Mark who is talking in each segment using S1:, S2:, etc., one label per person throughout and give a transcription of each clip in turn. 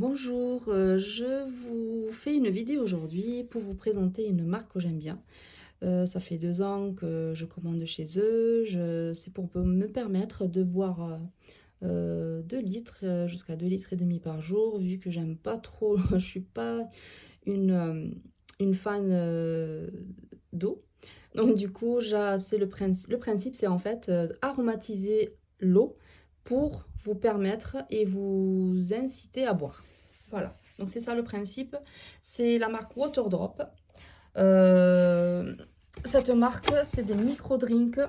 S1: Bonjour, je vous fais une vidéo aujourd'hui pour vous présenter une marque que j'aime bien. Ça fait 2 ans que je commande chez eux. C'est pour me permettre de boire 2 litres, jusqu'à 2 litres et demi par jour, vu que j'aime pas trop, je suis pas une, une fan d'eau. Donc du coup, c'est le principe, c'est en fait aromatiser l'eau pour vous permettre et vous inciter à boire. Voilà, donc c'est ça le principe. C'est la marque Waterdrop. Euh, Cette marque, c'est des micro-drinks.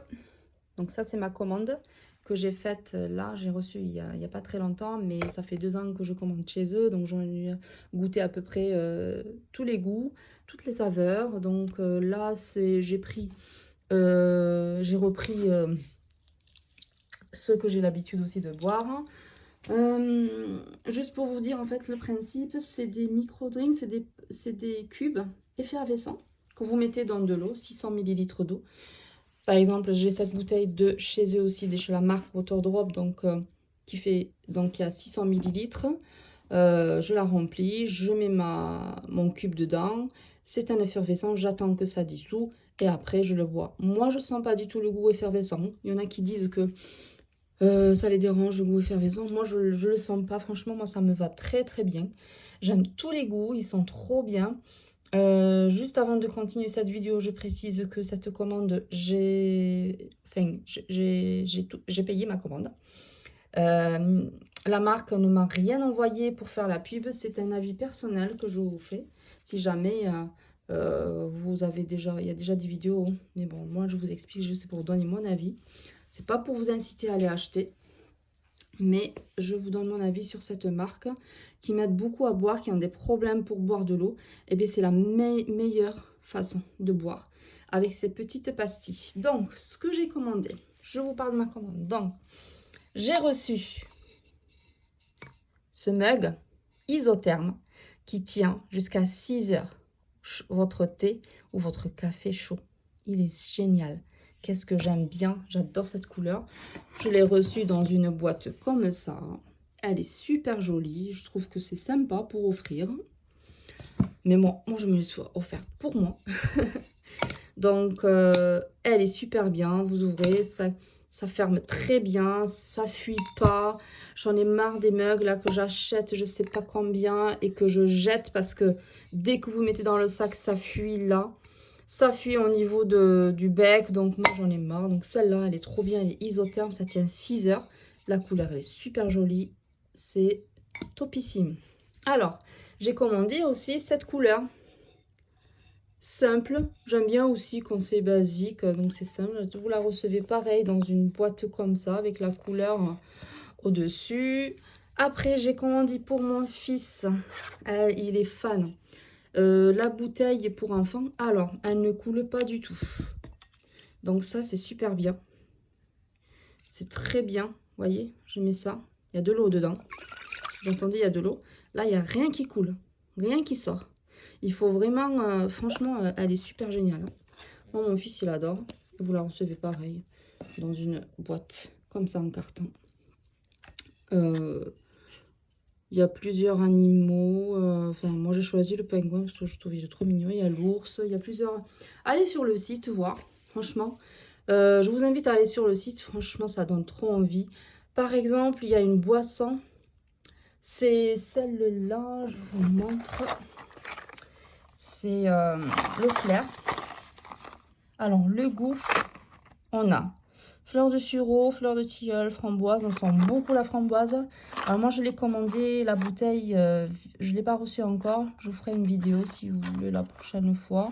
S1: Donc ça, c'est ma commande que j'ai faite là. J'ai reçu il y a pas très longtemps, mais ça fait 2 ans que je commande chez eux. Donc j'en ai goûté à peu près tous les goûts, toutes les saveurs. Donc là, j'ai repris ce que j'ai l'habitude aussi de boire. Juste pour vous dire, en fait, le principe, c'est des micro-drinks, c'est des cubes effervescents que vous mettez dans de l'eau, 600 millilitres d'eau. Par exemple, j'ai cette bouteille de chez eux aussi, de chez la marque Waterdrop, donc il y a 600 millilitres. Je la remplis, je mets mon cube dedans. C'est un effervescent, j'attends que ça dissout et après je le bois. Moi, je sens pas du tout le goût effervescent. Il y en a qui disent que ça les dérange le goût effervescent. Moi, je le sens pas. Franchement, moi, ça me va très très bien. J'aime tous les goûts, ils sont trop bien. Juste avant de continuer cette vidéo, je précise que cette commande, j'ai payé ma commande. La marque ne m'a rien envoyé pour faire la pub. C'est un avis personnel que je vous fais. Si jamais vous avez déjà, il y a déjà des vidéos, mais bon, moi je vous explique, juste pour vous donner mon avis. C'est pas pour vous inciter à aller acheter, mais je vous donne mon avis sur cette marque qui m'aide beaucoup à boire, qui ont des problèmes pour boire de l'eau. Et bien c'est la meilleure façon de boire avec ces petites pastilles. Donc, ce que j'ai commandé, je vous parle de ma commande. Donc, j'ai reçu ce mug isotherme qui tient jusqu'à 6 heures votre thé ou votre café chaud. Il est génial. Qu'est-ce que j'aime bien. J'adore cette couleur. Je l'ai reçu dans une boîte comme ça. Elle est super jolie. Je trouve que c'est sympa pour offrir. Mais moi je me l'ai offerte pour moi. Donc, elle est super bien. Vous ouvrez, ça ferme très bien, ça fuit pas. J'en ai marre des mugs là que j'achète, je sais pas combien, et que je jette parce que dès que vous mettez dans le sac, ça fuit là. Ça fuit au niveau du bec, donc moi j'en ai marre. Donc celle-là, elle est trop bien, elle est isotherme, ça tient 6 heures. La couleur, elle est super jolie, c'est topissime. Alors, j'ai commandé aussi cette couleur. Simple, j'aime bien aussi quand c'est basique, donc c'est simple. Vous la recevez pareil dans une boîte comme ça avec la couleur au-dessus. Après, j'ai commandé pour mon fils, il est fan. La bouteille pour enfants, alors elle ne coule pas du tout. Donc ça, c'est super bien. C'est très bien, vous voyez, je mets ça. Il y a de l'eau dedans. Vous entendez, il y a de l'eau. Là, il n'y a rien qui coule, rien qui sort. Il faut vraiment, franchement, elle est super géniale. Moi, mon fils, il adore. Vous la recevez pareil, dans une boîte, comme ça, en carton. Il y a plusieurs animaux. Enfin, moi, j'ai choisi le pingouin parce que je trouve il est trop mignon. Il y a l'ours, il y a plusieurs... Allez sur le site, voir, franchement. Je vous invite à aller sur le site. Franchement, ça donne trop envie. Par exemple, il y a une boisson. C'est celle-là, je vous montre. C'est le flair. Alors, le goût, on a fleur de sureau, fleur de tilleul, framboise. On sent beaucoup la framboise. Alors, moi, je l'ai commandé, la bouteille, je ne l'ai pas reçue encore. Je vous ferai une vidéo si vous voulez la prochaine fois.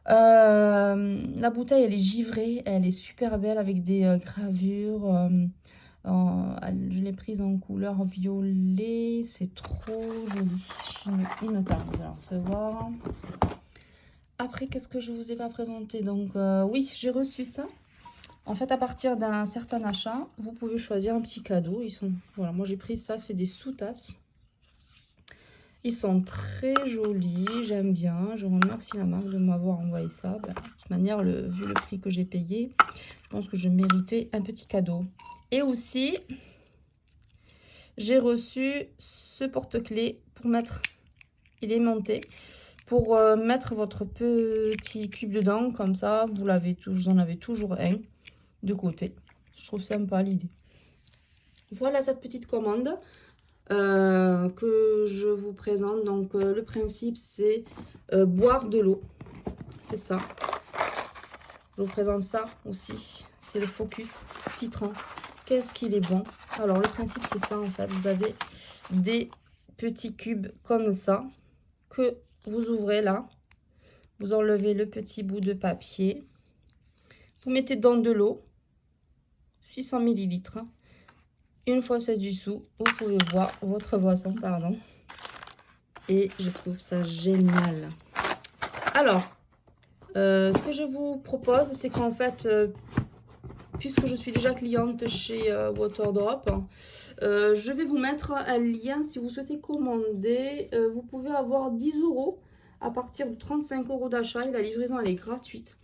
S1: La bouteille, elle est givrée. Elle est super belle avec des gravures. Je l'ai prise en couleur violet. C'est trop joli. Il me tarde de la recevoir. Après, qu'est-ce que je vous ai pas présenté? Donc, oui, j'ai reçu ça. En fait, à partir d'un certain achat, vous pouvez choisir un petit cadeau. Voilà, moi j'ai pris ça, c'est des sous-tasses. Ils sont très jolis, j'aime bien. Je remercie la marque de m'avoir envoyé ça. De toute manière, vu le prix que j'ai payé, je pense que je méritais un petit cadeau. Et aussi, j'ai reçu ce porte-clés pour mettre, il est monté, pour mettre votre petit cube dedans, comme ça, vous en avez toujours un de côté. Je trouve sympa l'idée. Voilà cette petite commande que je vous présente. Donc le principe c'est boire de l'eau, c'est ça. Je vous présente ça aussi, c'est le Focus Citron. Qu'est-ce qu'il est bon. Alors le principe c'est ça en fait, vous avez des petits cubes comme ça que vous ouvrez là, vous enlevez le petit bout de papier, vous mettez dans de l'eau, 600 ml. Une fois c'est dessous, vous pouvez boire votre boisson, pardon. Et je trouve ça génial. Alors, ce que je vous propose, c'est qu'en fait, puisque je suis déjà cliente chez Waterdrop, je vais vous mettre un lien si vous souhaitez commander. Vous pouvez avoir 10 € à partir de 35 € d'achat et la livraison elle est gratuite.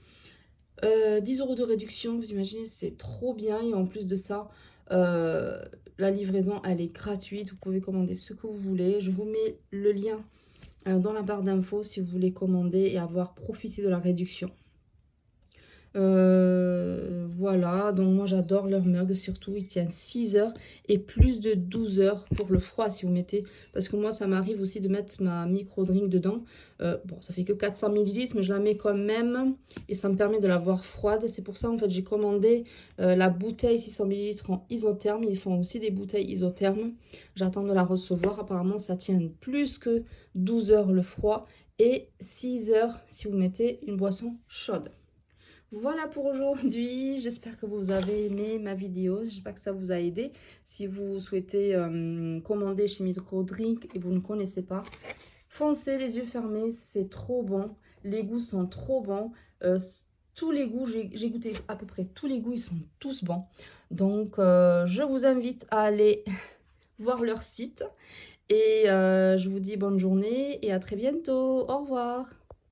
S1: 10 € de réduction, vous imaginez, c'est trop bien. Et en plus de ça, la livraison elle est gratuite. Vous pouvez commander ce que vous voulez. Je vous mets le lien dans la barre d'infos si vous voulez commander et avoir profité de la réduction. Voilà, donc moi j'adore leur mug, surtout il tient 6 heures et plus de 12 heures pour le froid si vous mettez, parce que moi ça m'arrive aussi de mettre ma micro drink dedans. Bon, ça fait que 400 ml mais je la mets quand même et ça me permet de l'avoir froide. C'est pour ça en fait j'ai commandé la bouteille 600 ml en isotherme. Ils font aussi des bouteilles isothermes, j'attends de la recevoir. Apparemment ça tient plus que 12 heures le froid et 6 heures si vous mettez une boisson chaude. Voilà pour aujourd'hui, j'espère que vous avez aimé ma vidéo, j'espère que ça vous a aidé. Si vous souhaitez commander chez Micro Drink et vous ne connaissez pas, foncez les yeux fermés, c'est trop bon. Les goûts sont trop bons. Tous les goûts, j'ai goûté à peu près tous les goûts, ils sont tous bons. Donc je vous invite à aller voir leur site. Et je vous dis bonne journée et à très bientôt. Au revoir.